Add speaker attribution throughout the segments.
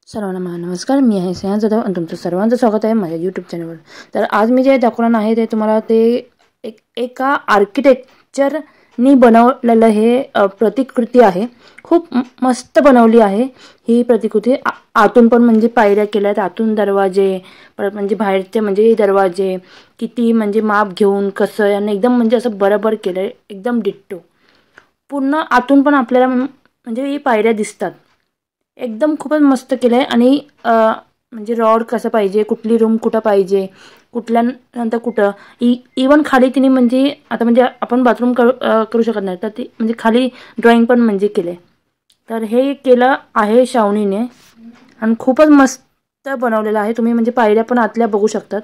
Speaker 1: सर्वांना नमस्कार. मी आहे स्नेहा जाधव आणि तुमचं सर्वांचं स्वागत आहे माझ्या यूट्यूब चॅनलवर. तर आज मी जे दाखवणार आहे ते तुम्हाला एका आर्किटेक्चरनी बनवलेलं हे प्रतिकृती आहे. खूप मस्त बनवली आहे ही प्रतिकृती. आतून पण म्हणजे पायऱ्या केल्या आहेत, आतून दरवाजे, परत म्हणजे बाहेरचे म्हणजे दरवाजे किती म्हणजे माप घेऊन कसं याने एकदम म्हणजे असं बरोबर केलं आहे, एकदम डिट्टो. पूर्ण आतून पण आपल्याला म्हणजे ही पायऱ्या दिसतात. एकदम खूपच मस्त केलं आहे. आणि म्हणजे रॉड कसं पाहिजे, कुठली रूम कुठं पाहिजे, कुठल्यानंतर कुठं, इवन खाली तिने म्हणजे आता म्हणजे आपण बाथरूम करू शकत नाही तर ती म्हणजे खाली ड्रॉइंग पण म्हणजे केले. तर हे केलं आहे शावनीने आणि खूपच मस्त बनवलेलं आहे. तुम्ही म्हणजे पायऱ्या पण आतल्या बघू शकतात.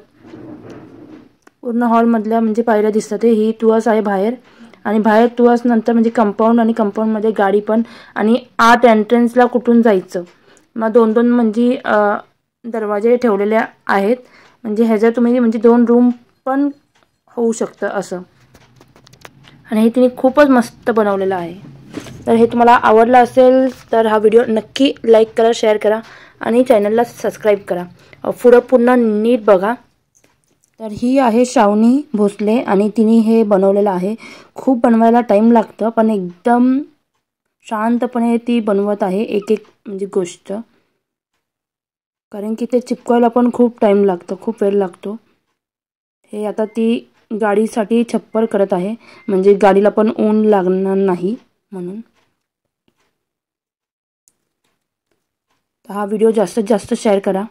Speaker 1: पूर्ण हॉलमधल्या म्हणजे पायऱ्या दिसतात. ही तुळस आहे बाहेर आणि बाहेर तुळस नंतर म्हणजे कंपाऊंड आणि कंपाऊंडमध्ये गाडी पण आणि आत एंट्रन्सला कुठून जायचं. मग दोन दोन म्हणजे दरवाजे ठेवलेले आहेत. म्हणजे ह्याच्यात तुम्ही म्हणजे 2 रूम पण होऊ शकतं असं. आणि हे तिने खूपच मस्त बनवलेलं आहे. तर हे तुम्हाला आवडलं असेल तर हा व्हिडिओ नक्की लाईक करा, शेअर करा आणि चॅनलला सबस्क्राईब करा. पुढं पुन्हा नीट बघा. तर ही आहे शावनी भोसले आणि तिने हे बनवलेलं आहे. खूप बनवायला टाईम लागतं पण एकदम शांतपणे ती बनवत आहे एक एक म्हणजे गोष्ट. कारण की ते चिपकवायला पण खूप टाईम लागतो, खूप वेळ लागतो. हे आता ती गाडीसाठी छप्पर करत आहे म्हणजे गाडीला पण ऊन लागणार नाही म्हणून. हा व्हिडिओ जास्तीत जास्त शेअर करा.